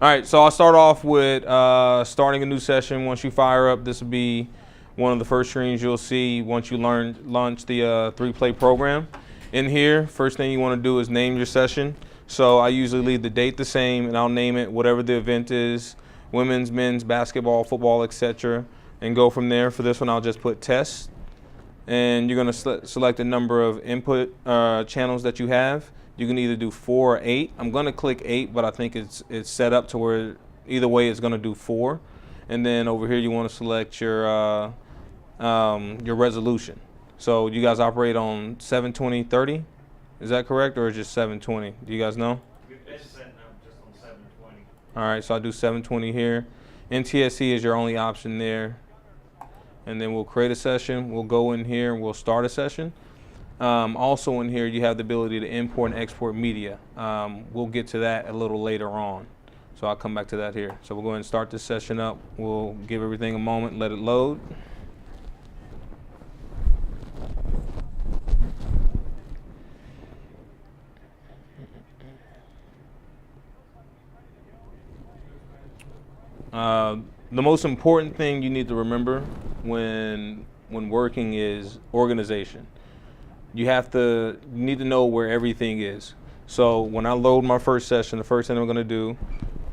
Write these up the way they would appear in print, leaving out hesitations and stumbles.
All right, so I'll start off with starting a new session. Once you fire up, this will be one of the first screens you'll see once you launch the 3-play program. In here, first thing you want to do is name your session. So I usually leave the date the same, and I'll name it whatever the event is, women's, men's, basketball, football, etc., and go from there. For this one, I'll just put test, and you're going to select the number of input channels that you have. You can either do 4 or 8. I'm going to click 8, but I think it's set up to where either way it's going to do 4. And then over here you want to select your resolution. So you guys operate on 720/30? Is that correct, or is it just 720? Do you guys know? It's setting up just on 720. All right, so I do 720 here. NTSC is your only option there. And then we'll create a session. We'll go in here and we'll start a session. Also in here, you have the ability to import and export media. We'll get to that a little later on. So I'll come back to that here. So we'll go ahead and start this session up. We'll give everything a moment, let it load. The most important thing you need to remember when working is organization. You need to know where everything is. So when I load my first session, the first thing I'm going to do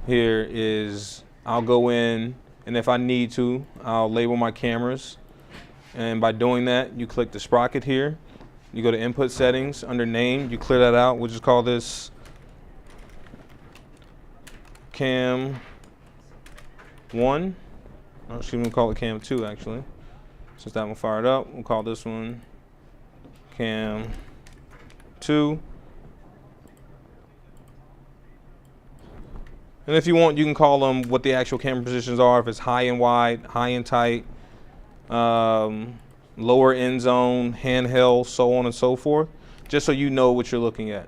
here is I'll go in, and if I need to, I'll label my cameras. And by doing that, you click the sprocket here. You go to input settings, under name, you clear that out. We'll just call this cam 1. Oh, should we call it cam 2 actually. Since that one fired up, we'll call this one cam 2. And if you want, you can call them what the actual camera positions are. If it's high and wide, high and tight, lower end zone, handheld, so on and so forth, just so you know what you're looking at.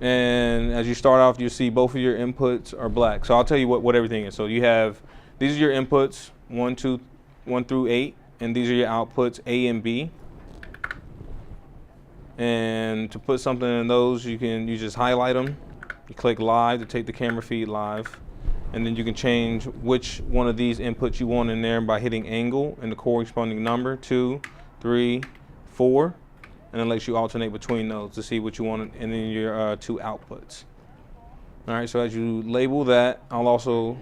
And as you start off, you'll see both of your inputs are black. So I'll tell you what everything is. So you have, these are your inputs, 1 through 8, and these are your outputs, A and B. And to put something in those, you just highlight them. You click live to take the camera feed live. And then you can change which one of these inputs you want in there by hitting angle and the corresponding number, 2, 3, 4. And it lets you alternate between those to see what you want in your 2 outputs. All right, so as you label that, I'll also,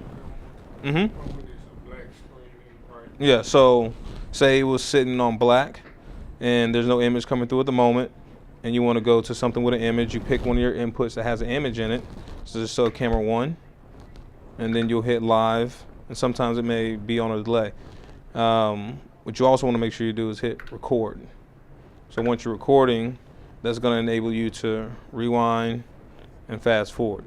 yeah, so say it was sitting on black and there's no image coming through at the moment, and you want to go to something with an image, you pick one of your inputs that has an image in it. So just so camera 1, and then you'll hit live, and sometimes it may be on a delay. What you also want to make sure you do is hit record. So once you're recording, that's going to enable you to rewind and fast forward.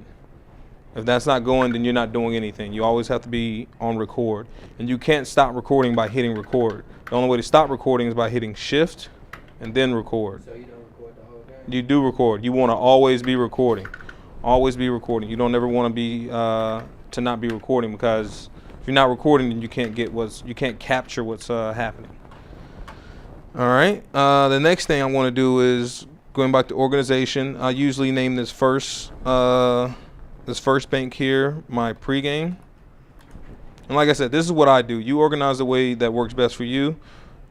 If that's not going, then you're not doing anything. You always have to be on record. And you can't stop recording by hitting record. The only way to stop recording is by hitting shift and then record. So you don't record the whole time? You do record. You want to always be recording. Always be recording. You don't ever want to be to not be recording, because if you're not recording, then you can't capture what's happening. All right. The next thing I want to do is going back to organization. I usually name this first bank here my pregame. And like I said, this is what I do. You organize the way that works best for you.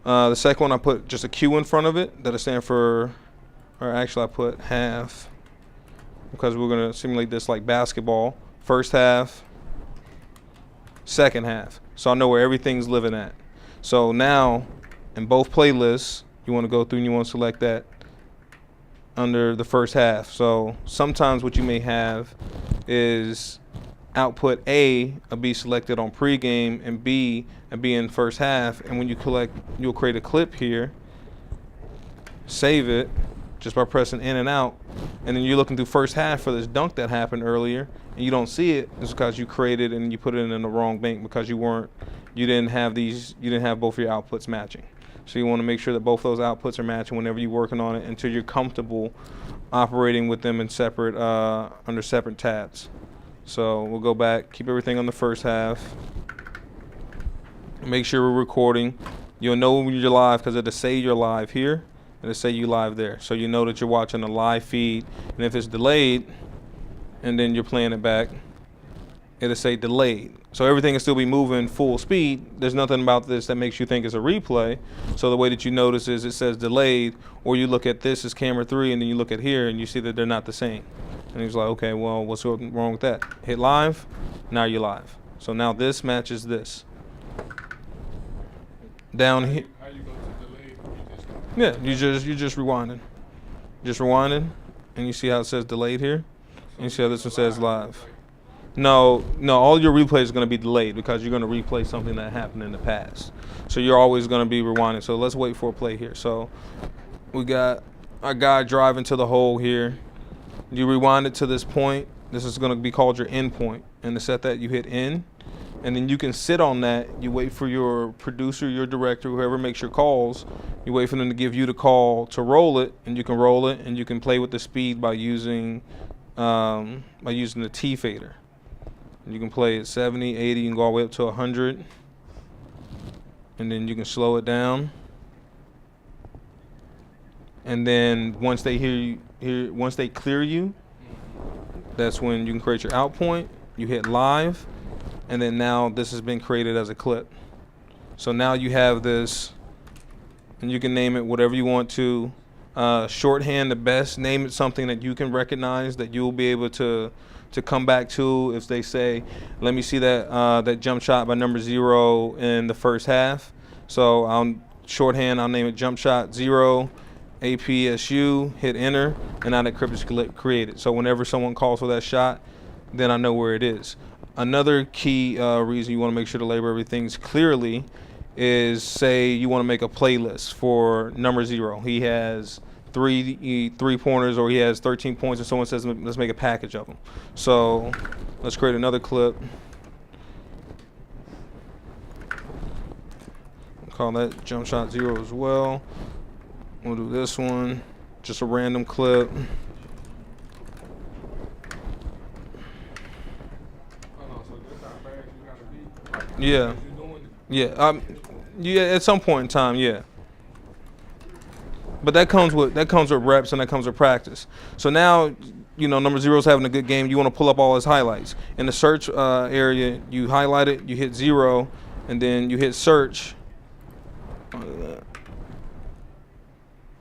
The second one, I put just a Q in front of it that'll stand for, or actually I put half, because we're going to simulate this like basketball. First half, second half. So I know where everything's living at. So now in both playlists, you want to go through and you want to select that under the first half. So sometimes what you may have is output A will be selected on pregame and B and be in first half. And when you you'll create a clip here, save it just by pressing in and out, and then you're looking through first half for this dunk that happened earlier, and you don't see it. It's because you created and you put it in the wrong bank because you didn't have both of your outputs matching. So you want to make sure that both those outputs are matching whenever you're working on it, until you're comfortable operating with them in separate under separate tabs. So we'll go back, keep everything on the first half. Make sure we're recording. You'll know when you're live because it'll say you're live here and it'll say you live there. So you know that you're watching a live feed. And if it's delayed and then you're playing it back, it'll say delayed. So everything will still be moving full speed. There's nothing about this that makes you think it's a replay. So the way that you notice is it says delayed, or you look at this as camera 3, and then you look at here and you see that they're not the same. And he's like, okay, well, what's wrong with that? Hit live, now you're live. So now this matches this. Down here. How you go to delayed? Yeah, you just rewinding. Just rewinding, and you see how it says delayed here? And you see how this one says live. No, all your replays are going to be delayed because you're going to replay something that happened in the past. So you're always going to be rewinding. So let's wait for a play here. So we got our guy driving to the hole here. You rewind it to this point. This is going to be called your end point. And to set that, you hit end. And then you can sit on that. You wait for your producer, your director, whoever makes your calls. You wait for them to give you the call to roll it, and you can roll it, and you can play with the speed by using the T fader. You can play at 70, 80, you can go all the way up to 100, and then you can slow it down. And then once they once they clear you, that's when you can create your out point. You hit live, and then now this has been created as a clip. So now you have this, and you can name it whatever you want to. Shorthand the best. Name it something that you can recognize, that you'll be able to come back to if they say, let me see that jump shot by number 0 in the first half. So I'll name it jump shot 0 APSU, hit enter, and now that clip is created. So whenever someone calls for that shot, then I know where it is. Another key reason you want to make sure to label everything clearly is, say you want to make a playlist for number 0. He has three pointers, or he has 13 points, and someone says, let's make a package of them. So let's create another clip. Call that jump shot 0 as well. We'll do this one, just a random clip. Yeah. Yeah. Yeah. At some point in time, yeah. But that comes with reps, and that comes with practice. So now, number 0's having a good game. You want to pull up all his highlights. In the search area, you highlight it, you hit 0, and then you hit search.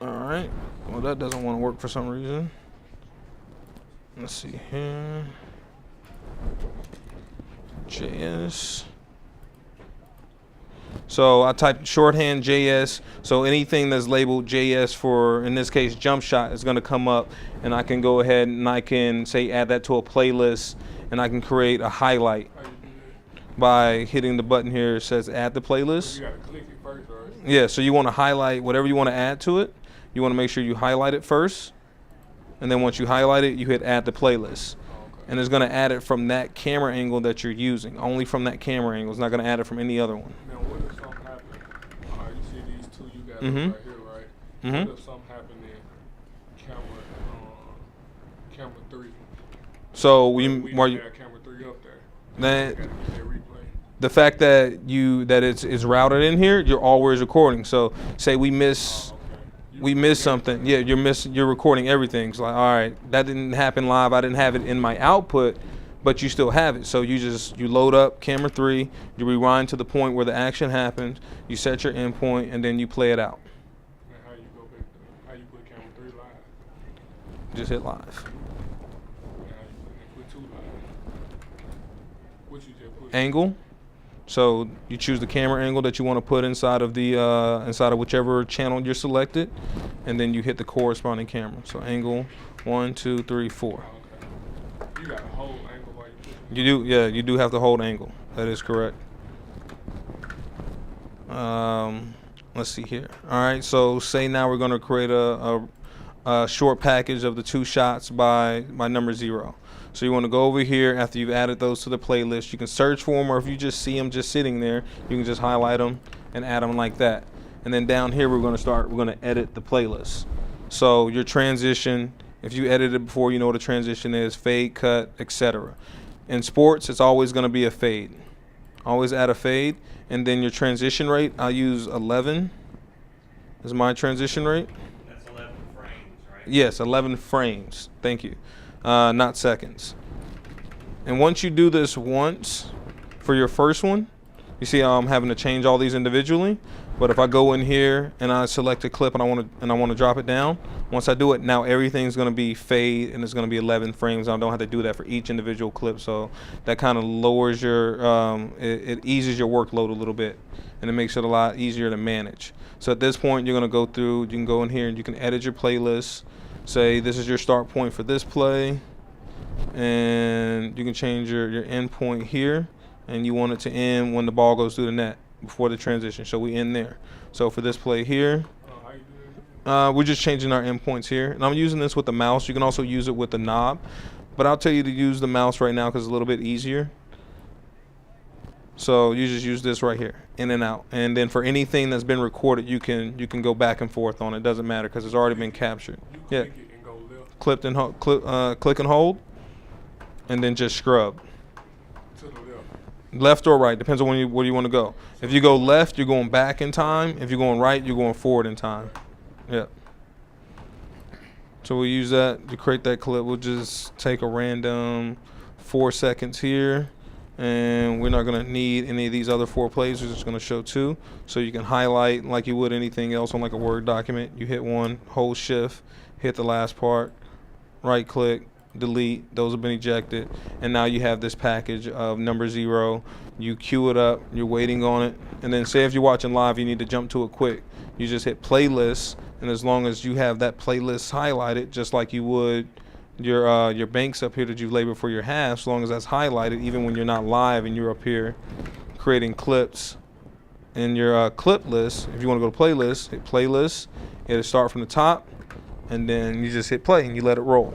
All right. Well, that doesn't want to work for some reason. Let's see here. JS. So I typed shorthand JS. So anything that's labeled JS for, in this case, jump shot, is going to come up, and I can go ahead and I can say add that to a playlist, and I can create a highlight by hitting the button here. It says add the playlist. You gotta click it first, right? Yeah. So you want to highlight whatever you want to add to it. You want to make sure you highlight it first, and then once you highlight it, you hit add the playlist. And it's going to add it from that camera angle that you're using. Only from that camera angle. It's not going to add it from any other one. Now, what if something happened? You see these two you got right here, right? What if something happened in camera 3? So we while got camera 3 up there. That Gotta get that replay. the fact that it's routed in here, you're always recording. So say we miss. We missed something. Yeah, you're recording everything. It's like, all right, that didn't happen live. I didn't have it in my output, but you still have it. So you load up camera 3, you rewind to the point where the action happened, you set your endpoint, and then you play it out. And how you go back how you put camera 3 live? Just hit live. And how you put 2 live? What you just put? Angle. So you choose the camera angle that you want to put inside of whichever channel you're selected, and then you hit the corresponding camera. So angle 1, 2, 3, 4. Okay. You got to hold angle while you put it. You do, yeah. You do have to hold angle. That is correct. Let's see here. All right. So say now we're going to create a short package of the 2 shots by number 0. So you want to go over here after you've added those to the playlist. You can search for them, or if you just see them just sitting there, you can just highlight them and add them like that. And then down here we're going to edit the playlist. So your transition, if you edited before, you know what a transition is, fade, cut, etc. In sports, it's always going to be a fade. Always add a fade. And then your transition rate, I'll use 11 is my transition rate. That's 11 frames, right? Yes, 11 frames. Thank you. Not seconds. And once you do this once for your first one, you see how I'm having to change all these individually. But if I go in here and I select a clip and I want to drop it down, once I do it, now everything's going to be fade and it's going to be 11 frames. I don't have to do that for each individual clip, so that kind of lowers your, it eases your workload a little bit, and it makes it a lot easier to manage. So at this point, you're going to go through. You can go in here and you can edit your playlist. Say this is your start point for this play, and you can change your end point here, and you want it to end when the ball goes through the net before the transition. So we end there. So for this play here, we're just changing our endpoints here. And I'm using this with the mouse. You can also use it with the knob. But I'll tell you to use the mouse right now because it's a little bit easier. So you just use this right here, in and out. And then for anything that's been recorded, you can go back and forth on it. It doesn't matter because it's already been captured. Yeah. Click and hold, and then just scrub. To the left. Left or right, depends on where you want to go. If you go left, you're going back in time. If you're going right, you're going forward in time. Yeah. So we'll use that to create that clip. We'll just take a random 4 seconds here, and we're not going to need any of these other 4 plays. We're just going to show 2. So you can highlight like you would anything else on like a Word document. You hit 1, hold shift, hit the last part, right click, delete. Those have been ejected, and now you have this package of number 0. You queue it up, you're waiting on it, and then say if you're watching live, you need to jump to it quick. You just hit playlist, and as long as you have that playlist highlighted, just like you would your banks up here that you've labeled for your halves, as long as that's highlighted, even when you're not live and you're up here creating clips in your clip list. If you want to go to playlist, hit playlist, it'll start from the top, and then you just hit play and you let it roll.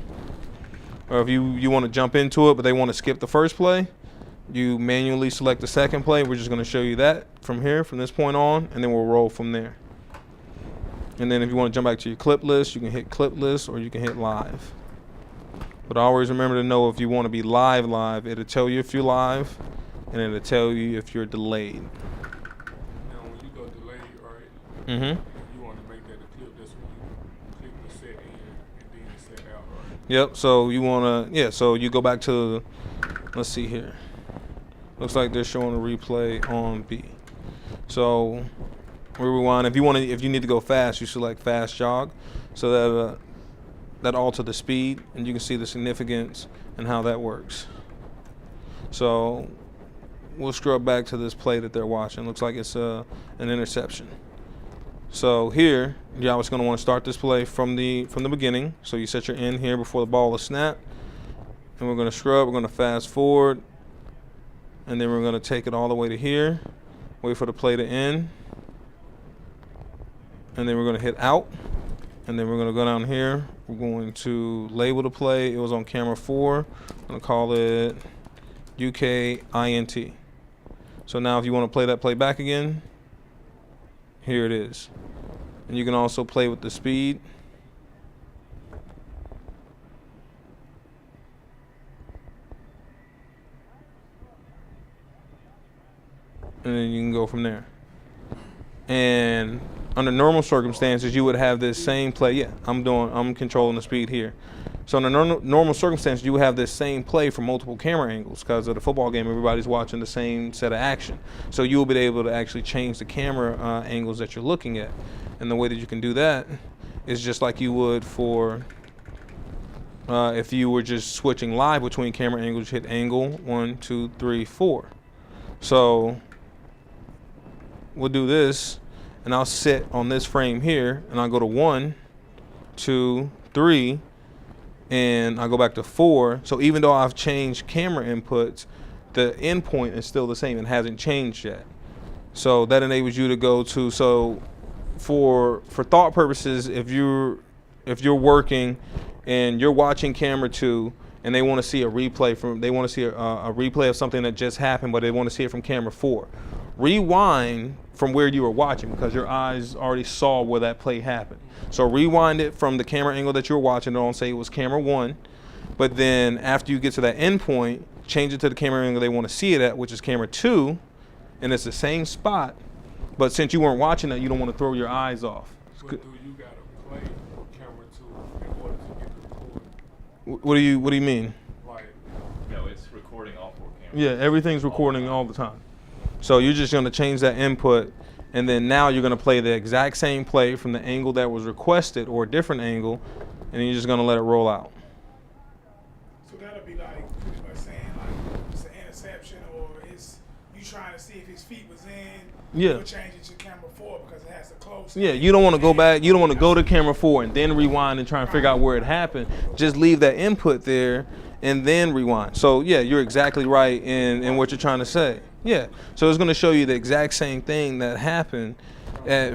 Or if you want to jump into it but they want to skip the first play, you manually select the second play. We're just going to show you that from here, from this point on, and then we'll roll from there. And then if you want to jump back to your clip list, you can hit clip list or you can hit live. But always remember to know if you want to be live, it'll tell you if you're live, and it'll tell you if you're delayed. Now when you go delayed, right? Mm-hmm. You want to make that a clip. That's when you click the set in and then the set out, right? Yep. So you want to, so you go back to, let's see here. Looks like they're showing a replay on B. So we rewind. If you need to go fast, you select fast jog, so that alter the speed, and you can see the significance and how that works. So we'll scrub back to this play that they're watching. Looks like it's an interception. So here, you're always going to want to start this play from the beginning. So you set your end here before the ball is snapped, and we're going to scrub. We're going to fast forward, and then we're going to take it all the way to here. Wait for the play to end, and then we're going to hit out, and then we're going to go down here. We're going to label the play. It was on camera 4. I'm going to call it UKINT. So now if you want to play that play back again, here it is. And you can also play with the speed. And then you can go from there. And under normal circumstances, you would have this same play. Yeah, I'm controlling the speed here. So under normal circumstances, you would have this same play from multiple camera angles because of the football game. Everybody's watching the same set of action. So you will be able to actually change the camera angles that you're looking at. And the way that you can do that is just like you would for if you were just switching live between camera angles. You hit angle 1, 2, 3, 4. So we'll do this, and I'll sit on this frame here, and I'll go to 1, 2, 3, and I'll go back to 4. So even though I've changed camera inputs, the endpoint is still the same. It hasn't changed yet. So that enables you to go to, so for thought purposes, if you're working and you're watching camera 2 and they want to see a replay they want to see a replay of something that just happened, but they want to see it from camera 4. Rewind from where you were watching because your eyes already saw where that play happened. So rewind it from the camera angle that you were watching. Don't say it was camera 1, but then after you get to that end point, change it to the camera angle they want to see it at, which is camera 2, and it's the same spot. But since you weren't watching that, you don't want to throw your eyes off. But do you gotta play camera 2 in order to get the recording? What do you mean? Like, No, it's recording Yeah, everything's recording all the time. So you're just gonna change that input, and then now you're gonna play the exact same play from the angle that was requested or a different angle, and then you're just gonna let it roll out. So that'll be like pretty much saying like it's an interception or it's you trying to see if his feet was in. Yeah. You'll change it to camera 4 because it has to close. Yeah, you don't want to go back. You don't want to go to camera 4 and then rewind and try and figure out where it happened. Just leave that input there and then rewind. So yeah, you're exactly right in what you're trying to say. Yeah, so it's going to show you the exact same thing that happened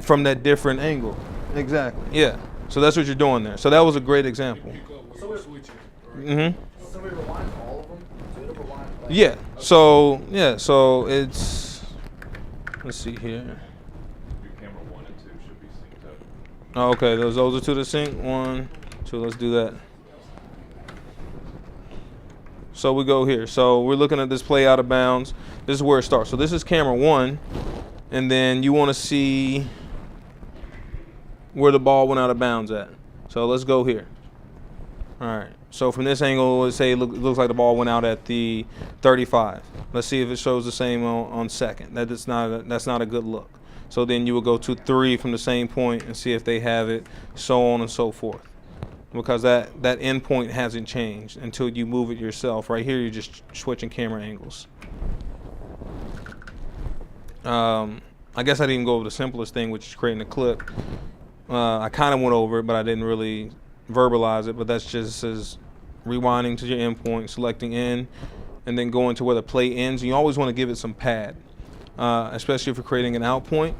from that different angle. Exactly. Yeah. So that's what you're doing there. So that was a great example. So it's switching. Mhm. So we rewind all of them? So it'll rewind like Yeah. So it's, let's see here. Your camera 1 and 2 should be synced up. Oh, okay, those are two to sync. 1, 2. Let's do that. So we go here. So we're looking at this play out of bounds. This is where it starts. So this is camera 1, and then you want to see where the ball went out of bounds at. So let's go here. All right. So from this angle, let's say it looks like the ball went out at the 35. Let's see if it shows the same on second. That's not a good look. So then you would go to 3 from the same point and see if they have it, so on and so forth. Because that end point hasn't changed until you move it yourself. Right here, you're just switching camera angles. I guess I didn't go over the simplest thing, which is creating a clip. I kind of went over it, but I didn't really verbalize it. But that's just as rewinding to your endpoint, selecting in, and then going to where the play ends. You always want to give it some pad, especially if you're creating an out point.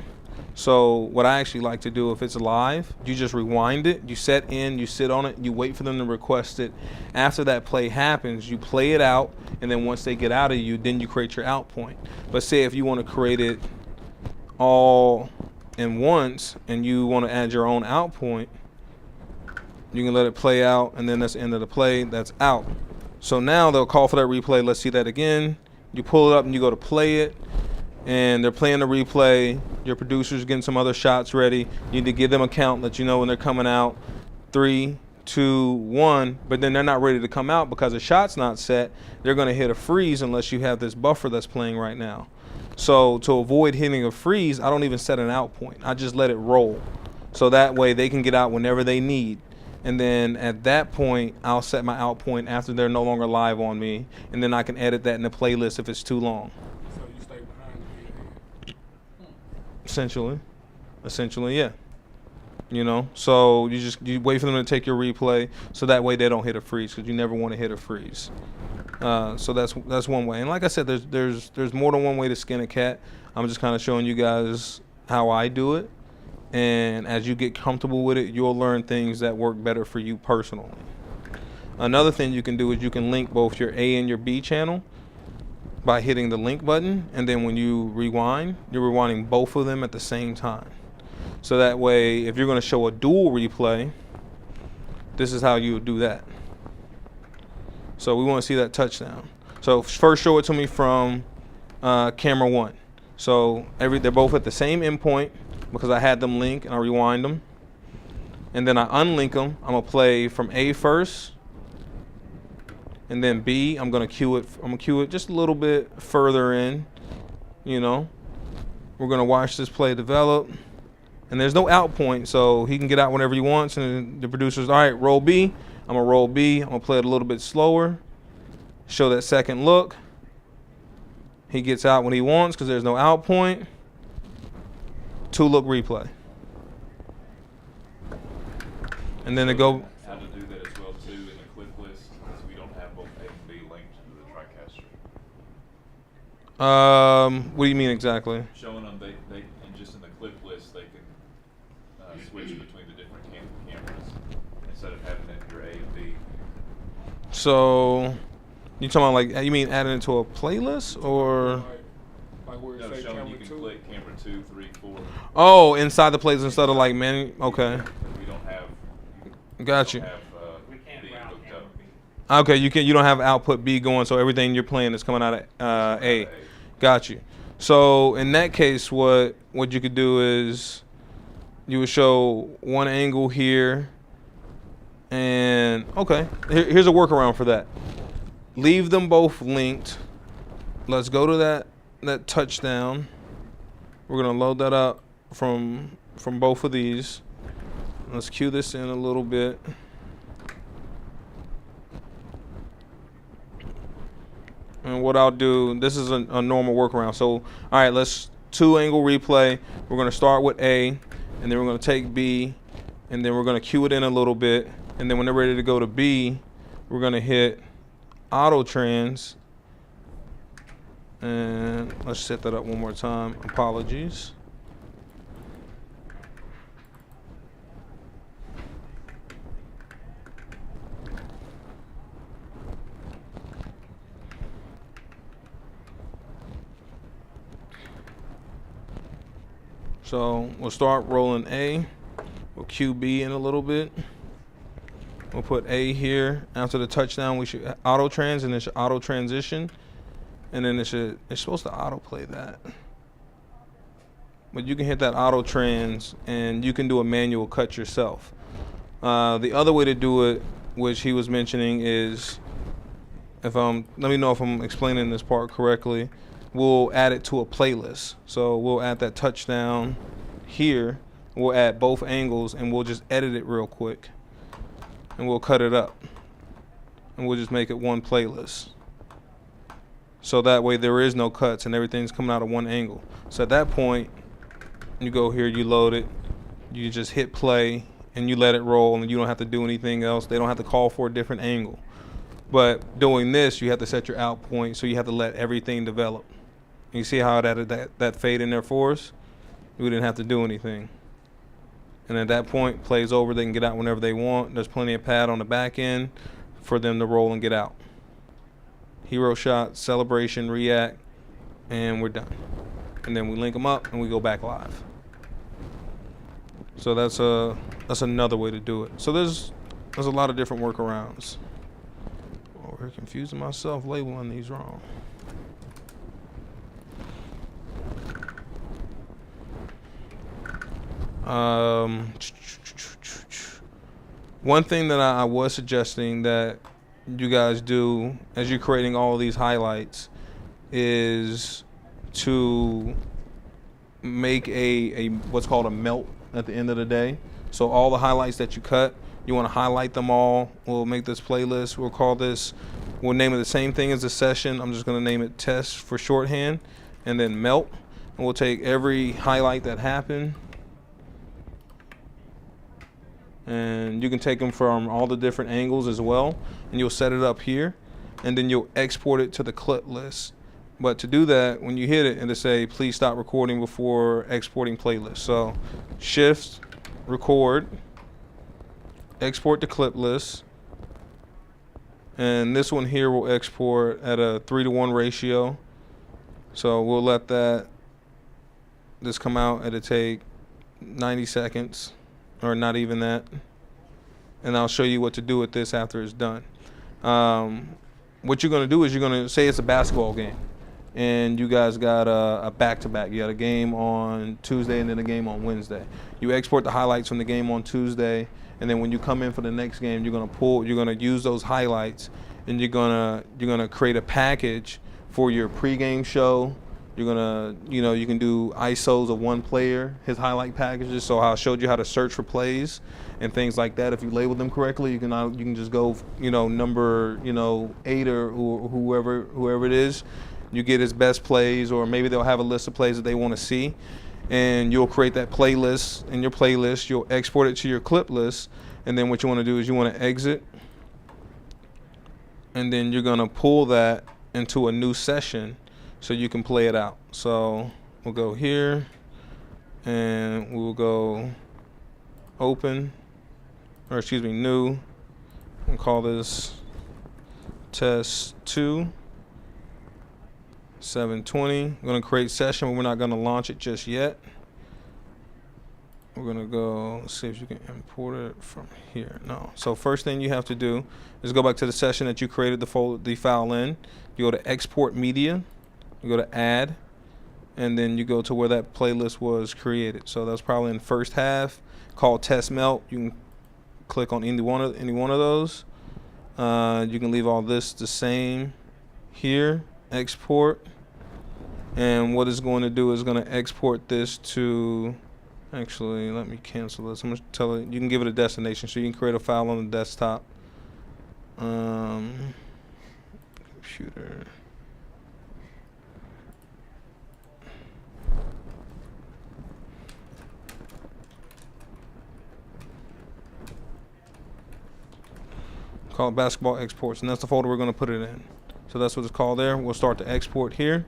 So what I actually like to do, if it's live, you just rewind it, you set in, you sit on it, you wait for them to request it. After that play happens, you play it out, and then once they get out of you, then you create your out point. But say if you want to create it all in once and you want to add your own out point, you can let it play out, and then that's the end of the play, that's out. So now they'll call for that replay. Let's see that again. You pull it up and you go to play it, and they're playing the replay. Your producer's getting some other shots ready. You need to give them a count, let you know when they're coming out. 3, 2, 1. But then they're not ready to come out because the shot's not set. They're going to hit a freeze unless you have this buffer that's playing right now. So to avoid hitting a freeze, I don't even set an out point. I just let it roll. So that way they can get out whenever they need. And then at that point, I'll set my out point after they're no longer live on me. And then I can edit that in the playlist if it's too long. So you stay behind the Essentially, yeah. You know, so you wait for them to take your replay, so that way they don't hit a freeze, because you never want to hit a freeze. So that's one way. And like I said, there's more than one way to skin a cat. I'm just kind of showing you guys how I do it, and as you get comfortable with it, you'll learn things that work better for you personally. Another thing you can do is you can link both your A and your B channel by hitting the link button, and then when you rewind, you're rewinding both of them at the same time. So that way, if you're going to show a dual replay, this is how you would do that. So we want to see that touchdown. So first show it to me from camera 1. So they're both at the same endpoint because I had them link and I rewind them. And then I unlink them. I'm going to play from A first. And then B, I'm going to cue it just a little bit further in, you know. We're going to watch this play develop. And there's no out point, so he can get out whenever he wants. And the producer's, all right, roll B. I'm going to roll B. I'm going to play it a little bit slower. Show that second look. He gets out when he wants because there's no out point. 2-look replay. And then they go. How to do that as well, too, in the clip list, because we don't have both A and B linked to the TriCaster. What do you mean exactly? Showing them, and just in the clip list, they can switch between the different cameras instead of having it your A and B. So, you talking about like, you mean adding it to a playlist or? like where it No, say showing camera you can 2. click camera 2, 3, 4. Oh, inside the playlist instead of like menu. Okay, We don't have. got you. Have, We can't B route hooked camera up. B. Okay, you don't have output B going, so everything you're playing is coming out of A. Got you. So in that case, what you could do is you would show one angle here, and okay, here's a workaround for that. Leave them both linked, let's go to that touchdown. We're gonna load that up from both of these. Let's cue this in a little bit. And what I'll do, this is a normal workaround. So, all right, let's 2-angle replay. We're going to start with A, and then we're going to take B, and then we're going to cue it in a little bit. And then when they're ready to go to B, we're going to hit auto trans. And let's set that up one more time. Apologies. So we'll start rolling A. We'll cue B in a little bit. We'll put A here. After the touchdown, we should auto trans, and it should auto transition. And then it's supposed to auto play that. But you can hit that auto trans, and you can do a manual cut yourself. The other way to do it, which he was mentioning, is let me know if I'm explaining this part correctly. We'll add it to a playlist. So we'll add that touchdown here. We'll add both angles, and we'll just edit it real quick. And we'll cut it up. And we'll just make it one playlist. So that way there is no cuts and everything's coming out of one angle. So at that point, you go here, you load it, you just hit play, and you let it roll, and you don't have to do anything else. They don't have to call for a different angle. But doing this, you have to set your out point, so you have to let everything develop. You see how it added that fade in there for us? We didn't have to do anything. And at that point, plays over, they can get out whenever they want. There's plenty of pad on the back end for them to roll and get out. Hero shot, celebration, react, and we're done. And then we link them up and we go back live. So that's another way to do it. So there's a lot of different workarounds. Oh, we're confusing myself labeling these wrong. One thing that I was suggesting that you guys do as you're creating all of these highlights is to make a what's called a melt at the end of the day. So all the highlights that you cut, you want to highlight them all. We'll make this playlist. We'll name it the same thing as the session. I'm just going to name it test for shorthand, and then melt. And we'll take every highlight that happened, and you can take them from all the different angles as well, and you'll set it up here, and then you'll export it to the clip list. But to do that, when you hit it, it'll say please stop recording before exporting playlist. So shift, record, export to clip list, and this one here will export at a 3:1 ratio. So we'll let this come out. It'll take 90 seconds, or not even that. And I'll show you what to do with this after it's done. What you're going to do is you're going to say it's a basketball game, and you guys got a back-to-back. You got a game on Tuesday and then a game on Wednesday. You export the highlights from the game on Tuesday, and then when you come in for the next game, you're going to use those highlights, and you're gonna create a package for your pregame show. You're gonna, you can do ISOs of one player, his highlight packages. So I showed you how to search for plays and things like that. If you label them correctly, you can just go, number, 8 or whoever it is. You get his best plays, or maybe they'll have a list of plays that they want to see, and you'll create that playlist. In your playlist, you'll export it to your clip list, and then what you want to do is you want to exit, and then you're gonna pull that into a new session so you can play it out. So we'll go here, and we'll go open, or excuse me, new, and call this test 2. 720. I'm going to create session, but we're not going to launch it just yet. We're going to go see if you can import it from here. No. So first thing you have to do is go back to the session that you created the file in. You go to export media, you go to add, and then you go to where that playlist was created. So that's probably in the first half, called test melt. You can click on any one of those. You can leave all this the same here. Export, And what it's going to do is going to export this to, actually, let me cancel this. I'm going to tell it, you can give it a destination. So you can create a file on the desktop. Computer. Call it basketball exports, and that's the folder we're going to put it in. So that's what it's called there. We'll start to export here.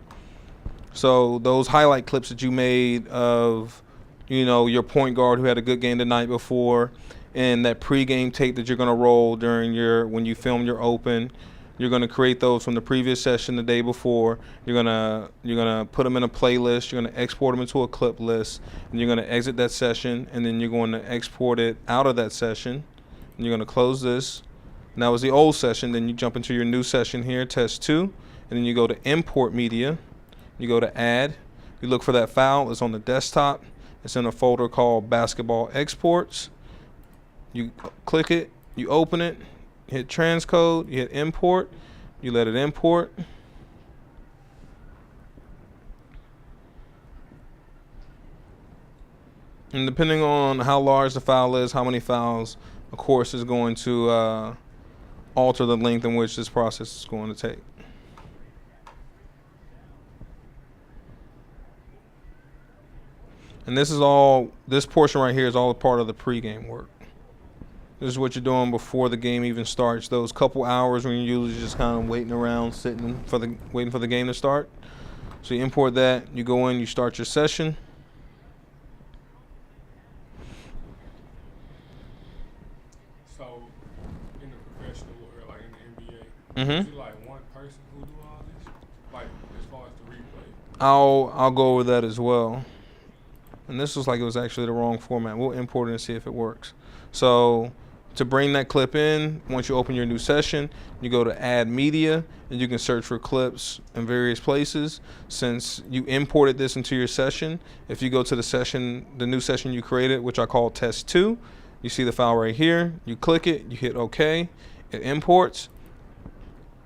So those highlight clips that you made of, you know, your point guard who had a good game the night before, and that pregame tape that you're going to roll during when you film your open, you're going to create those from the previous session the day before. You're gonna put them in a playlist. You're going to export them into a clip list, and you're going to exit that session, and then you're going to export it out of that session. And you're going to close this. And that was the old session. Then you jump into your new session here, test 2, and then you go to import media. You go to add. You look for that file. It's on the desktop. It's in a folder called basketball exports. You click it. You open it. You hit transcode. You hit import. You let it import. And depending on how large the file is, how many files, of course, is going to alter the length in which this process is going to take. And this portion right here is all part of the pregame work. This is what you're doing before the game even starts. Those couple hours when you're usually just kind of waiting around, waiting for the game to start. So you import that, you go in, you start your session. So, in the professional world, like in the NBA, is it like one person who do all this? Like, as far as the replay? I'll go over that as well. And this looks like it was actually the wrong format. We'll import it and see if it works. So to bring that clip in, once you open your new session, you go to add media, and you can search for clips in various places. Since you imported this into your session, if you go to the new session you created, which I call test 2, you see the file right here. You click it, you hit OK, it imports,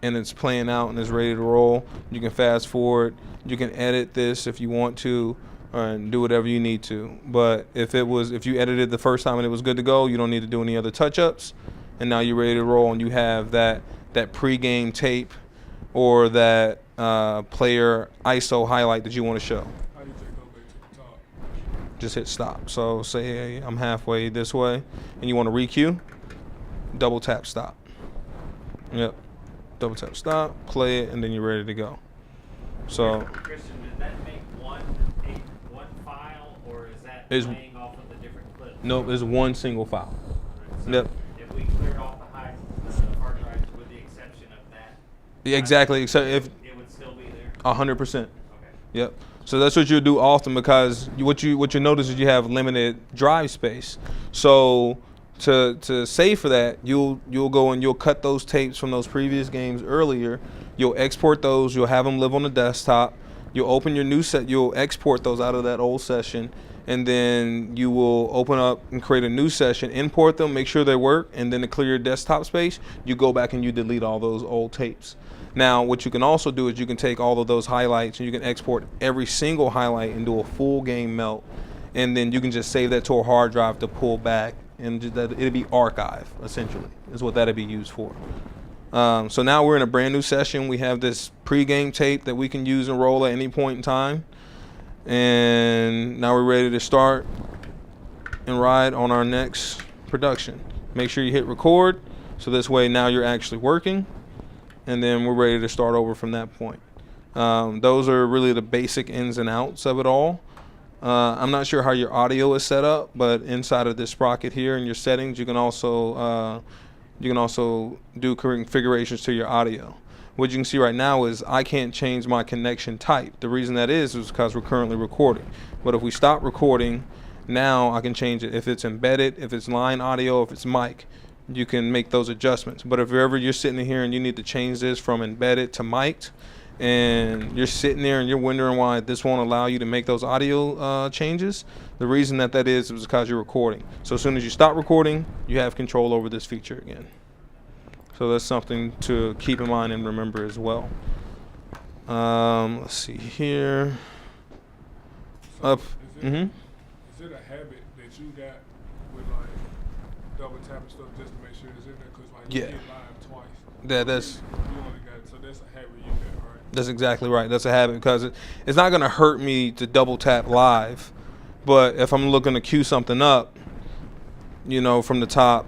and it's playing out and it's ready to roll. You can fast forward. You can edit this if you want to, and do whatever you need to. But if you edited the first time and it was good to go, you don't need to do any other touch-ups, and now you're ready to roll, and you have that pregame tape or that player ISO highlight that you want to show. How do you just go back to the top? Just hit stop. So say I'm halfway this way and you want to re-cue, double tap stop. Yep, double tap stop, play it, and then you're ready to go. So Christian, does that make one file, or is that Is- playing off of the different clips? nope, it's one single file. So Yep. if we cleared off the hard drives with the exception of that, Yeah, exactly. Except if it would still be there? 100%. Okay. Yep. So that's what you do often, because what you notice is you have limited drive space. So to save for that, you'll go and you'll cut those tapes from those previous games earlier. You'll export those. You'll have them live on the desktop. You'll open your new set. You'll export those out of that old session, and then you will open up and create a new session, import them, make sure they work, and then to clear your desktop space, you go back and you delete all those old tapes. Now, what you can also do is you can take all of those highlights and you can export every single highlight and do a full game melt, and then you can just save that to a hard drive to pull back, and it'll be archive, essentially, is what that'll be used for. So now we're in a brand new session. We have this pregame tape that we can use and roll at any point in time. And now we're ready to start and ride on our next production. Make sure you hit record, so this way now you're actually working, and then we're ready to start over from that point. Those are really the basic ins and outs of it all. I'm not sure how your audio is set up, but inside of this sprocket here in your settings, you can also do configurations to your audio. What you can see right now is I can't change my connection type. The reason that is because we're currently recording. But if we stop recording, now I can change it. If it's embedded, if it's line audio, if it's mic, you can make those adjustments. But if ever you're sitting here and you need to change this from embedded to mic'd, and you're sitting there and you're wondering why this won't allow you to make those audio changes, the reason that is because you're recording. So as soon as you stop recording, you have control over this feature again. So that's something to keep in mind and remember as well. Let's see here. Up. Is it a habit that you got with like double tapping stuff just to make sure it's in there? Because like you Yeah. get live twice. That's You only got, so that's a habit you got, right? that's exactly right. That's a habit because it's not gonna hurt me to double tap live, but if I'm looking to cue something up, you know, from the top,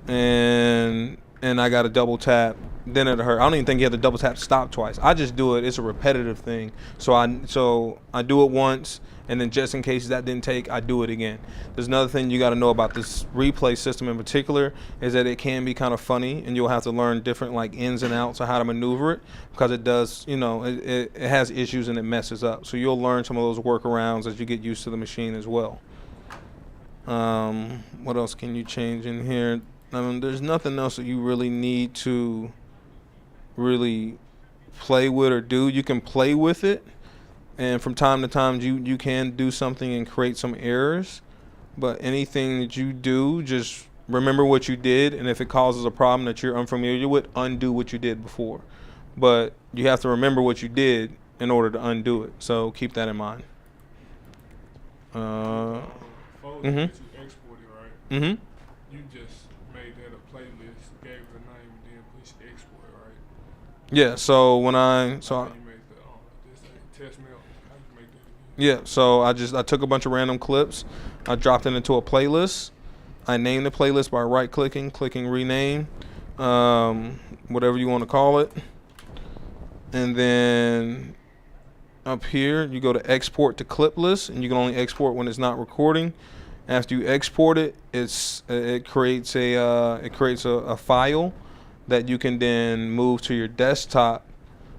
and I got to double tap, then it'll hurt. I don't even think you have to double tap stop twice. I just do it. It's a repetitive thing. So I do it once, and then just in case that didn't take, I do it again. There's another thing you got to know about this replay system in particular is that it can be kind of funny, and you'll have to learn different like ins and outs of how to maneuver it because it does, you know, it has issues and it messes up. So you'll learn some of those workarounds as you get used to the machine as well. What else can you change in here? There's nothing else that you really need to really play with or do. You can play with it, and from time to time you can do something and create some errors, but anything that you do, just remember what you did, and if it causes a problem that you're unfamiliar with, undo what you did before. But you have to remember what you did in order to undo it, so keep that in mind. Folder that you exported, right? Mm-hmm. You just made that a playlist, gave it a name, and then pushed export, right? Yeah, so when How you make the this test mail? How you make that again? yeah, so I took a bunch of random clips, I dropped it into a playlist, I named the playlist by right-clicking, clicking rename, whatever you want to call it, and then up here you go to export to clip list, and you can only export when it's not recording. After you export it, it creates a file that you can then move to your desktop,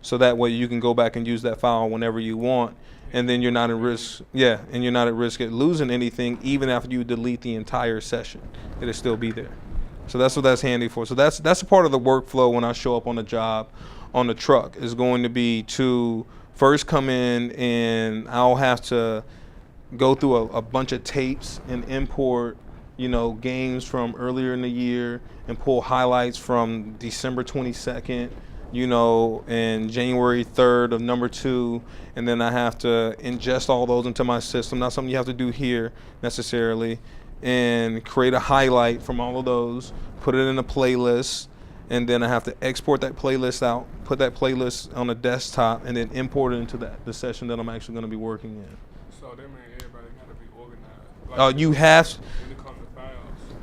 so that way you can go back and use that file whenever you want, and then you're not at risk. Yeah, and you're not at risk at losing anything even after you delete the entire session. It'll still be there. So that's what that's handy for. So that's a part of the workflow when I show up on the job on the truck is going to be to first come in, and I'll have to go through a bunch of tapes and import, you know, games from earlier in the year and pull highlights from December 22nd, you know, and January 3rd of number 2, and then I have to ingest all those into my system. Not something you have to do here necessarily, and create a highlight from all of those, put it in a playlist, and then I have to export that playlist out, put that playlist on the desktop, and then import it into the session that I'm actually going to be working in. So that means everybody got to be organized. Like You have, when it comes to files.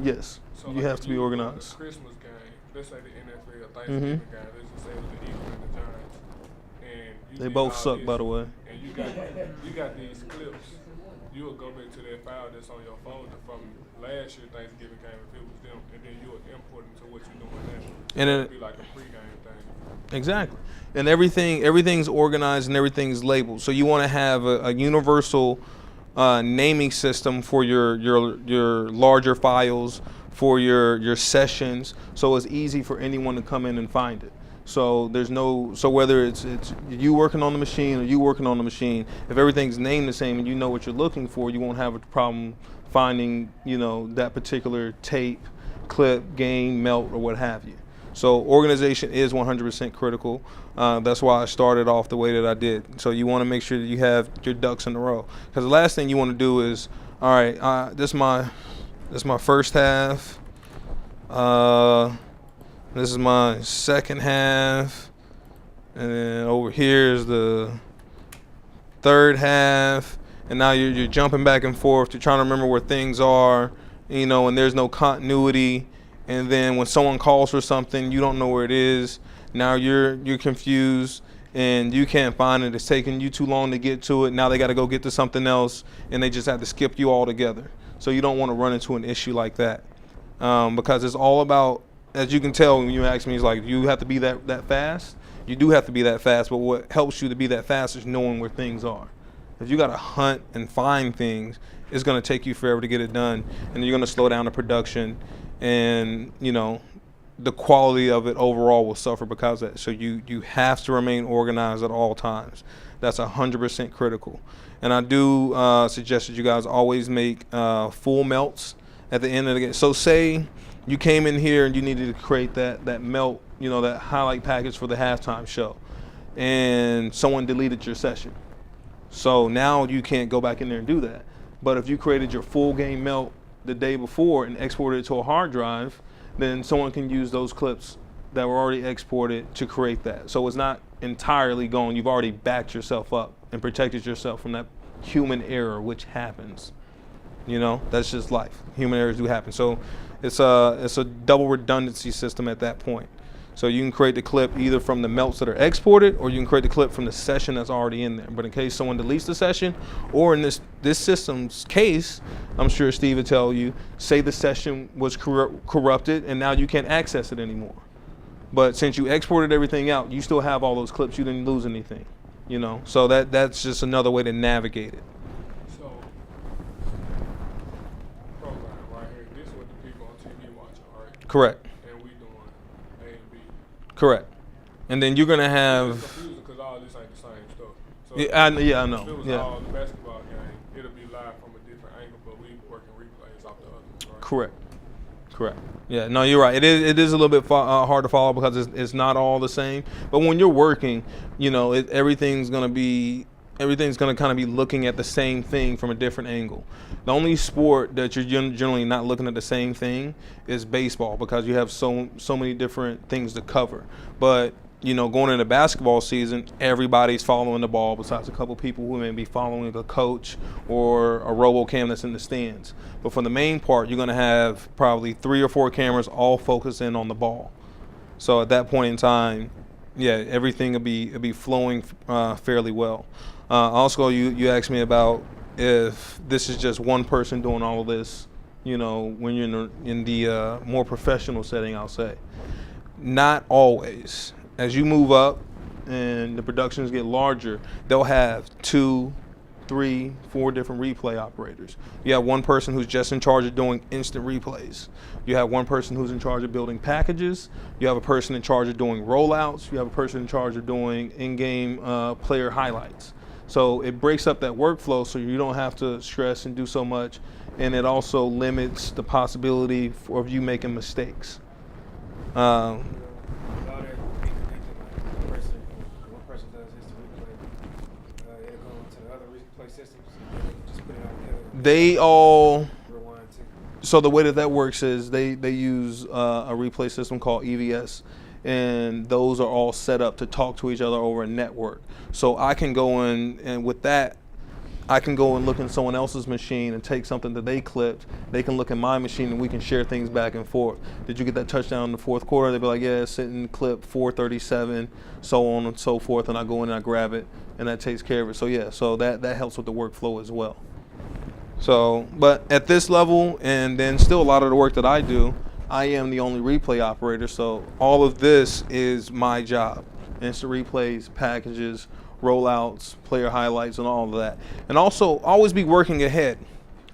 yes, So you like have if to be you organized. A Christmas game, let's say the NFL Thanksgiving game, let's just say it was the Eagles and the Giants, and you They did both all suck, this, by the way. And you got these clips. You will go back to that file that's on your folder from last year Thanksgiving game if it was them, and then you will import it to what you're doing now. And it it- would be like a pregame thing. Exactly. And everything's organized and everything's labeled. So you want to have a universal naming system for your larger files, for your sessions, so it's easy for anyone to come in and find it. So whether it's you working on the machine or you working on the machine, if everything's named the same and you know what you're looking for, you won't have a problem finding, you know, that particular tape, clip, game, melt, or what have you. So organization is 100% critical. That's why I started off the way that I did. So you want to make sure that you have your ducks in a row. Because the last thing you want to do is, all right, this is my first half. This is my second half. And then over here is the third half. And now you're jumping back and forth. You're trying to remember where things are, you know, and there's no continuity. And then when someone calls for something, you don't know where it is. Now you're confused and you can't find it. It's taking you too long to get to it. Now they got to go get to something else, and they just have to skip you altogether. So you don't want to run into an issue like that, because it's all about, as you can tell when you ask me, it's like you have to be that fast. You do have to be that fast, but what helps you to be that fast is knowing where things are. If you got to hunt and find things, it's going to take you forever to get it done, and you're going to slow down the production. And, you know, the quality of it overall will suffer because of that. So you have to remain organized at all times. That's 100% critical. And I do suggest that you guys always make full melts at the end of the game. So say you came in here and you needed to create that melt, you know, that highlight package for the halftime show. and someone deleted your session. So now you can't go back in there and do that. But if you created your full game melt the day before and exported it to a hard drive, then someone can use those clips that were already exported to create that. So it's not entirely gone. You've already backed yourself up and protected yourself from that human error, which happens. You know, that's just life. Human errors do happen. So it's a double redundancy system at that point. So you can create the clip either from the melts that are exported, or you can create the clip from the session that's already in there. But in case someone deletes the session, or in this system's case, I'm sure Steve would tell you, say the session was corrupted and now you can't access it anymore. But since you exported everything out, you still have all those clips. You didn't lose anything, you know. So that's just another way to navigate it. So, program right here. This is what the people on TV watching, right? Correct. And we doing A and B. Correct. And then you're gonna It's have. confusing because all this ain't the same stuff. So Yeah, I if know. it was Yeah. all the basketball game, it'll be live from a different angle, but we working replays off the other one, right? Correct. Correct. Yeah. No, you're right. It is a little bit hard to follow because it's not all the same. But when you're working, you know, everything's gonna kind of be looking at the same thing from a different angle. The only sport that you're generally not looking at the same thing is baseball, because you have so many different things to cover. But you know, going into basketball season, everybody's following the ball besides a couple people who may be following a coach or a RoboCam that's in the stands. But for the main part, you're going to have probably 3 or 4 cameras all focused in on the ball. So at that point in time, yeah, everything will be flowing fairly well. Also, you asked me about if this is just one person doing all of this, you know, when you're in the more professional setting, I'll say. Not always. As you move up and the productions get larger, they'll have 2, 3, 4 different replay operators. You have one person who's just in charge of doing instant replays. You have one person who's in charge of building packages. You have a person in charge of doing rollouts. You have a person in charge of doing in-game player highlights. So it breaks up that workflow so you don't have to stress and do so much, and it also limits the possibility of you making mistakes. One person does his replay, it'll go into the other replay systems, and they just put it out together. They all. Rewind too. So the way that works is they use a replay system called EVS, and those are all set up to talk to each other over a network. So I can go in, and with that, I can go and look in someone else's machine and take something that they clipped. They can look in my machine and we can share things back and forth. Did you get that touchdown in the fourth quarter? They'd be like, yeah, it's sitting clip 437, so on and so forth. And I go in and I grab it, and that takes care of it. So yeah, so that helps with the workflow as well. So, but at this level, and then still a lot of the work that I do, I am the only replay operator. So all of this is my job. Instant replays, packages, rollouts, player highlights, and all of that. And also always be working ahead.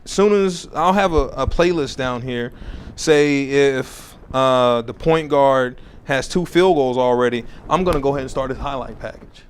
As soon as I'll have a playlist down here, say if the point guard has 2 field goals already, I'm going to go ahead and start his highlight package.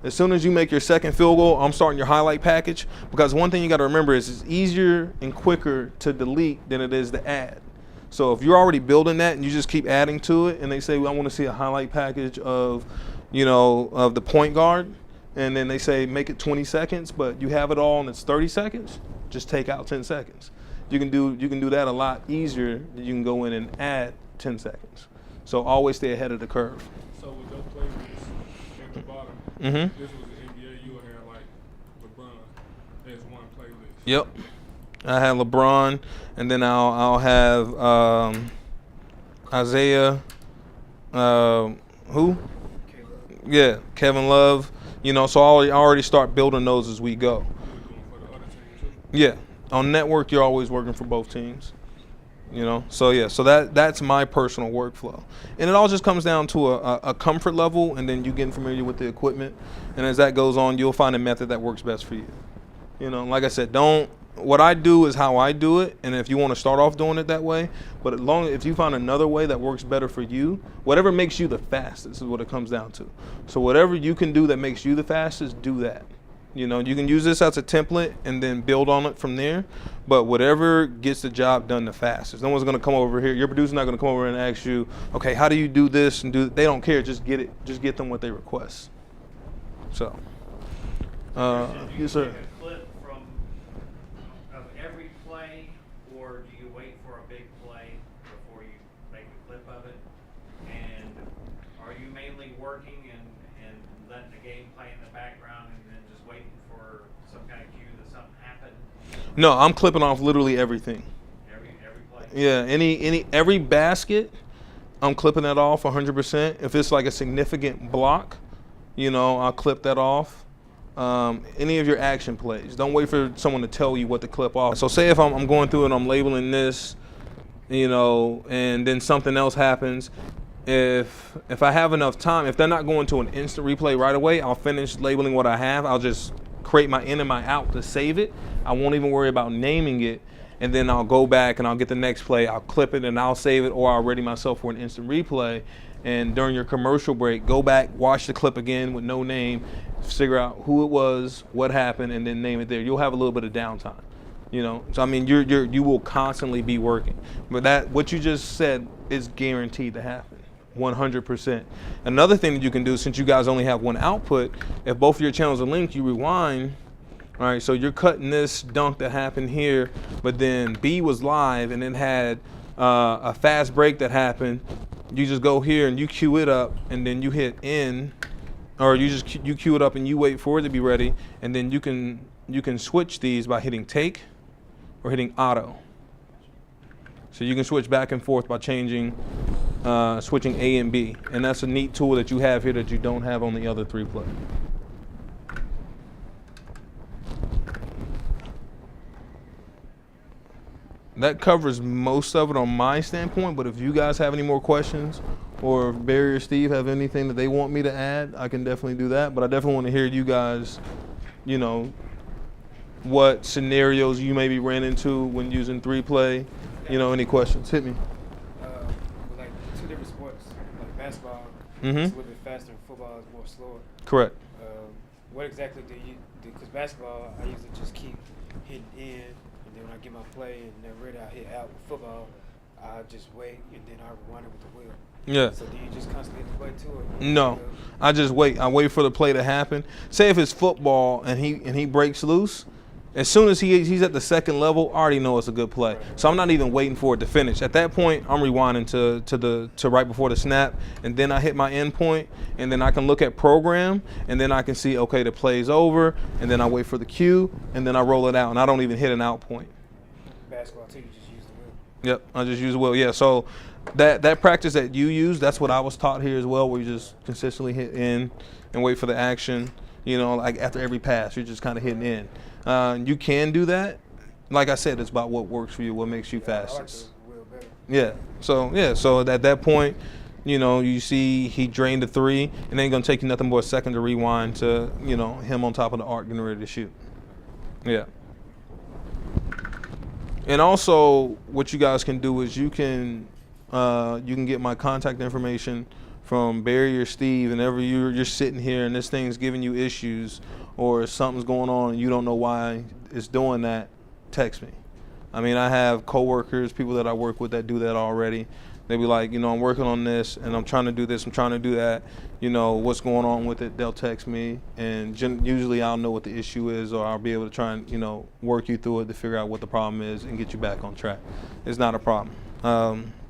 As soon as you make your second field goal, I'm starting your highlight package, because one thing you got to remember is it's easier and quicker to delete than it is to add. So if you're already building that and you just keep adding to it, and they say, well, I want to see a highlight package of, you know, of the point guard, and then they say make it 20 seconds, but you have it all and it's 30 seconds, just take out 10 seconds. You can do that a lot easier than you can go in and add 10 seconds. So always stay ahead of the curve. So with those playlists at the bottom, Mm-hmm. this was the NBA, you would have like LeBron as one playlist. Yep. I have LeBron, and then I'll have Isaiah. Who? Yeah, Kevin Love. You know, so I already start building those as we go. You were doing for the other team too? Yeah, on network you're always working for both teams. You know, so yeah, so that's my personal workflow, and it all just comes down to a comfort level, and then you getting familiar with the equipment, and as that goes on, you'll find a method that works best for you. You know, like I said, what I do is how I do it, and if you want to start off doing it that way, but if you find another way that works better for you, whatever makes you the fastest is what it comes down to. So whatever you can do that makes you the fastest, do that. You know, you can use this as a template and then build on it from there, but whatever gets the job done the fastest. No one's going to come over here. Your producer's not going to come over and ask you, okay, how do you do this and do? They don't care. Just get it. Just get them what they request. So, Do you yes, sir. take a clip of every play, or do you wait for a big play before you make a clip of it? And are you mainly working and letting the game play in the background and then just waiting for some kind of cue that something happened? No, I'm clipping off literally everything. Every play? Yeah, every basket, I'm clipping that off 100%. If it's like a significant block, I'll clip that off. Any of your action plays, don't wait for someone to tell you what to clip off. So say if I'm going through and I'm labeling this, and then something else happens. If I have enough time, if they're not going to an instant replay right away, I'll finish labeling what I have. I'll just create my in and my out to save it. I won't even worry about naming it. And then I'll go back and I'll get the next play. I'll clip it and I'll save it, or I'll ready myself for an instant replay. And during your commercial break, go back, watch the clip again with no name, figure out who it was, what happened, and then name it there. You'll have a little bit of downtime. So I mean, you will constantly be working. But what you just said is guaranteed to happen, 100%. Another thing that you can do, since you guys only have one output, if both of your channels are linked, you rewind. All right, so you're cutting this dunk that happened here, but then B was live and then had a fast break that happened. You just go here and you cue it up, and then you hit N, or you cue it up and you wait for it to be ready, and then you can switch these by hitting take or hitting auto. So you can switch back and forth by switching A and B, and that's a neat tool that you have here that you don't have on the other 3 play. That covers most of it on my standpoint, but if you guys have any more questions, or if Barry or Steve have anything that they want me to add, I can definitely do that. But I definitely want to hear you guys, what scenarios you maybe ran into when using 3-play. Any questions? Hit me. Like 2 different sports, like basketball, Mm-hmm. it's a little bit faster, and football is more slower. Correct. What exactly do you do? Because basketball, I usually just keep hitting in, and then when I get my play and they're ready, I hit out. With football, I just wait, and then I rewind it with the wheel. Yeah. So do you just constantly hit the play to it? No, I just wait. I wait for the play to happen. Say if it's football and he breaks loose, as soon as he's at the second level, I already know it's a good play. So I'm not even waiting for it to finish. At that point, I'm rewinding to right before the snap, and then I hit my end point, and then I can look at program, and then I can see, okay, the play's over, and then I wait for the cue, and then I roll it out, and I don't even hit an out point. Basketball too, you just use the wheel. Yep, I just use the wheel. Yeah, so that practice that you use, that's what I was taught here as well, where you just consistently hit in and wait for the action. Like after every pass, you're just kind of hitting in. You can do that. Like I said, it's about what works for you, what makes you fastest. I like the wheel better. Yeah. So at that point, you see he drained the 3, and it ain't gonna take you nothing but a second to rewind to, him on top of the arc getting ready to shoot. Yeah. And also, what you guys can do is you can get my contact information from Barry or Steve, and whenever you're sitting here and this thing's giving you issues, or something's going on and you don't know why it's doing that, text me. I mean, I have coworkers, people that I work with that do that already. They be like, I'm working on this and I'm trying to do this, I'm trying to do that. What's going on with it? They'll text me, and usually I'll know what the issue is, or I'll be able to try and work you through it to figure out what the problem is and get you back on track. It's not a problem.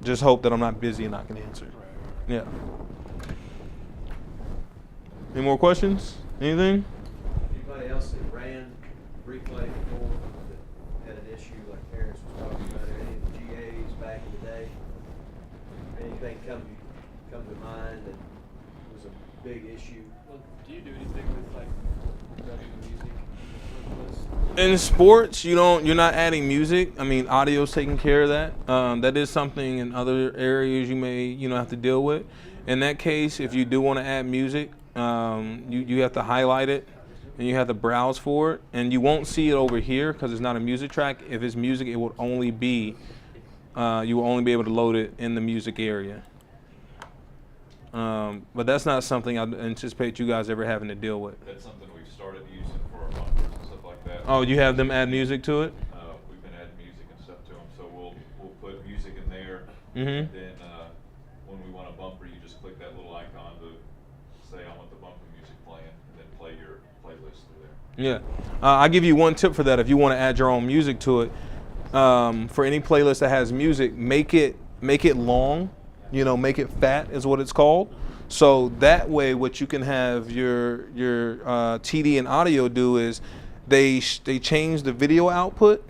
Just hope that I'm not busy and I can answer. Yeah. Any more questions? Anything? Anybody else that ran replay before that had an issue like Terrence was talking about, or any of the GAs back in the day? Anything come to mind that was a big issue? Well, do you do anything with like dubbing the music list? In sports, you're not adding music. I mean, audio's taking care of that. That is something in other areas you may have to deal with. In that case, if you do want to add music, you have to highlight it, and you have to browse for it, and you won't see it over here because it's not a music track. If it's music, it would only be you will only be able to load it in the music area. But that's not something I anticipate you guys ever having to deal with. That's something we've started using for our bumpers and stuff like that. Oh, you have them add music to it? We've been adding music and stuff to them, so we'll put music in there. Mm-hmm. And then when we want a bumper, you just click that little icon to say I want the bumper music playing, and then play playlists through there. Yeah, I'll give you one tip for that. If you want to add your own music to it, for any playlist that has music, make it long. You know, make it fat is what it's called. So that way, what you can have your TD and audio do is they change the video output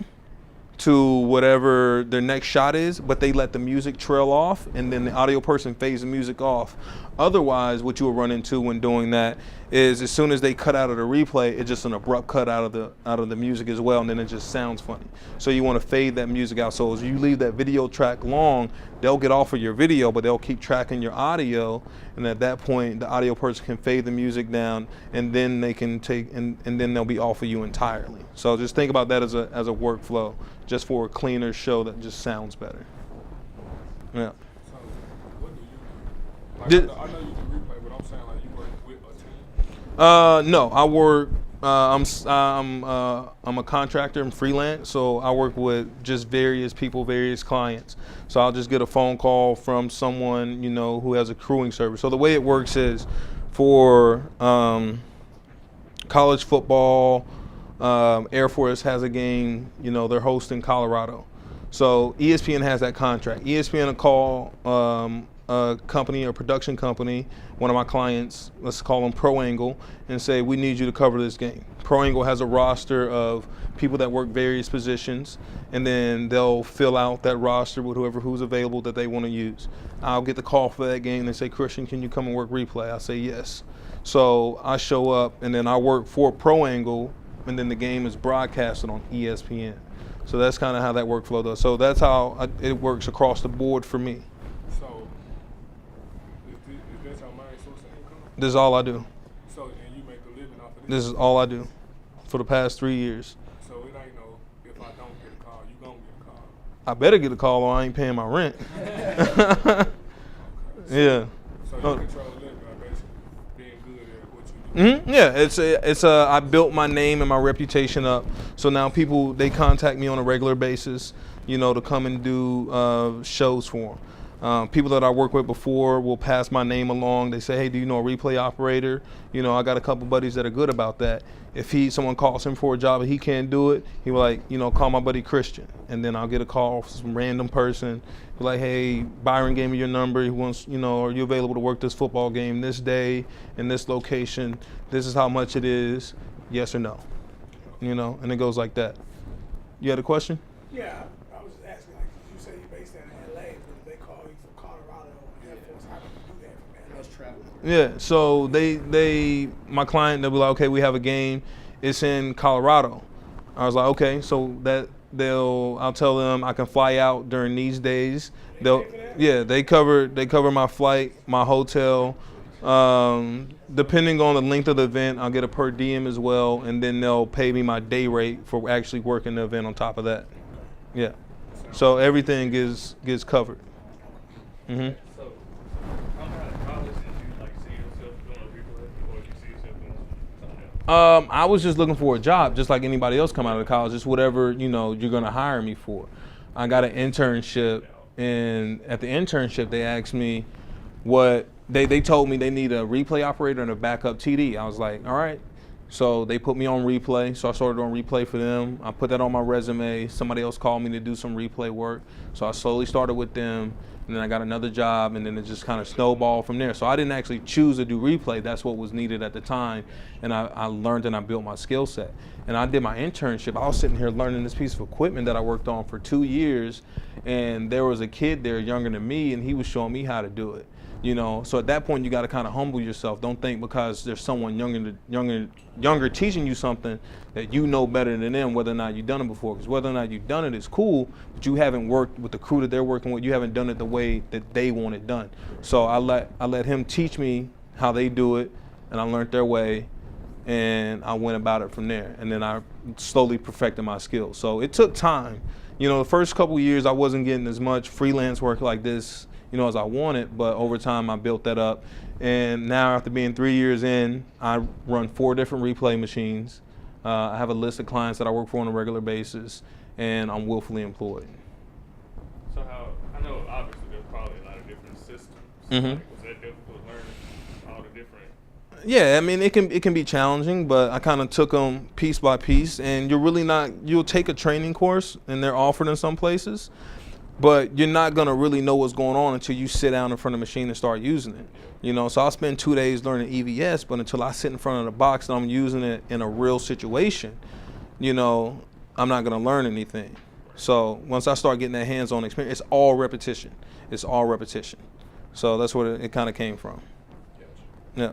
to whatever their next shot is, but they let the music trail off, and then the audio person fades the music off. Otherwise, what you will run into when doing that is as soon as they cut out of the replay, it's just an abrupt cut out of the music as well, and then it just sounds funny. So you want to fade that music out. So as you leave that video track long, they'll get off of your video, but they'll keep tracking your audio, and at that point, the audio person can fade the music down, and then they can take and then they'll be off of you entirely. So just think about that as a workflow, just for a cleaner show that just sounds better. Yeah. So, what do you do? Did- I know you do replay, but I'm saying like you work with a team. No, I work. I'm a contractor. I'm freelance, so I work with just various people, various clients. So I'll just get a phone call from someone, you know, who has a crewing service. So the way it works is for college football, Air Force has a game. You know, they're hosting Colorado. So ESPN has that contract. ESPN will call a company, a production company, one of my clients, let's call them Pro Angle, and say, we need you to cover this game. Pro Angle has a roster of people that work various positions, and then they'll fill out that roster with who's available that they want to use. I'll get the call for that game. They say, Christian, can you come and work replay? I say, yes. So I show up, and then I work for Pro Angle, and then the game is broadcasted on ESPN. So that's kind of how that workflow does. So that's how it works across the board for me. So, is that your main source of income? This is all I do. So, and you make a living off of This is all I do for the past 3 years. So it ain't no, if I don't get a call, you gon' get a call. I better get a call or I ain't paying my rent. Yeah. So you Oh. control living by basically being good at what you do. Yeah, I built my name and my reputation up. So now people, they contact me on a regular basis, you know, to come and do shows for them. People that I worked with before will pass my name along. They say, hey, do you know a replay operator? You know, I got a couple buddies that are good about that. If someone calls him for a job and he can't do it, he will like, you know, call my buddy Christian. And then I'll get a call from some random person. Be like, hey, Byron gave me your number. He wants, you know, are you available to work this football game this day in this location? This is how much it is. Yes or no? You know, and it goes like that. You had a question? Yeah, I was just asking, like, you say you're based out of LA, but they call you from Colorado or Air Force. How do you do that from LA? That's travel. Yeah, so my client, they'll be like, okay, we have a game. It's in Colorado. I was like, okay, so I'll tell them I can fly out during these days. They cover my flight, my hotel. Depending on the length of the event, I'll get a per diem as well, and then they'll pay me my day rate for actually working the event on top of that. Yeah, so everything gets covered. Mm-hmm. So, coming out of college, did you like see yourself doing a replay, or did you see yourself doing something else? I was just looking for a job, just like anybody else come out of college. Just whatever, you know, you're gonna hire me for. I got an internship, and at the internship, they asked me what they told me they need a replay operator and a backup TD. I was like, all right. So they put me on replay. So I started on replay for them. I put that on my resume. Somebody else called me to do some replay work. So I slowly started with them. And then I got another job, and then it just kind of snowballed from there. So I didn't actually choose to do replay. That's what was needed at the time. And I learned and I built my skill set. And I did my internship. I was sitting here learning this piece of equipment that I worked on for 2 years. And there was a kid there younger than me, and he was showing me how to do it. You know, so at that point you got to kind of humble yourself. Don't think because there's someone younger teaching you something that you know better than them, whether or not you've done it before. Because whether or not you've done it is cool, but you haven't worked with the crew that they're working with. You haven't done it the way that they want it done. So I let him teach me how they do it, and I learned their way, and I went about it from there. And then I slowly perfected my skills. So it took time. You know, the first couple of years I wasn't getting as much freelance work like this, you know, as I wanted, but over time I built that up. And now after being 3 years in, I run 4 different replay machines. I have a list of clients that I work for on a regular basis, and I'm willfully employed. So I know obviously there's probably a lot of different systems. Mhm. Like, was that difficult learning all the different Yeah, I mean it can be challenging, but I kind of took them piece by piece, and you'll take a training course, and they're offered in some places, but you're not gonna really know what's going on until you sit down in front of the machine and start using it. You know, so I'll spend 2 days learning EVS, but until I sit in front of the box and I'm using it in a real situation, you know, I'm not gonna learn anything. So once I start getting that hands-on experience, it's all repetition. It's all repetition. So that's what it kind of came from. Gotcha. Yeah.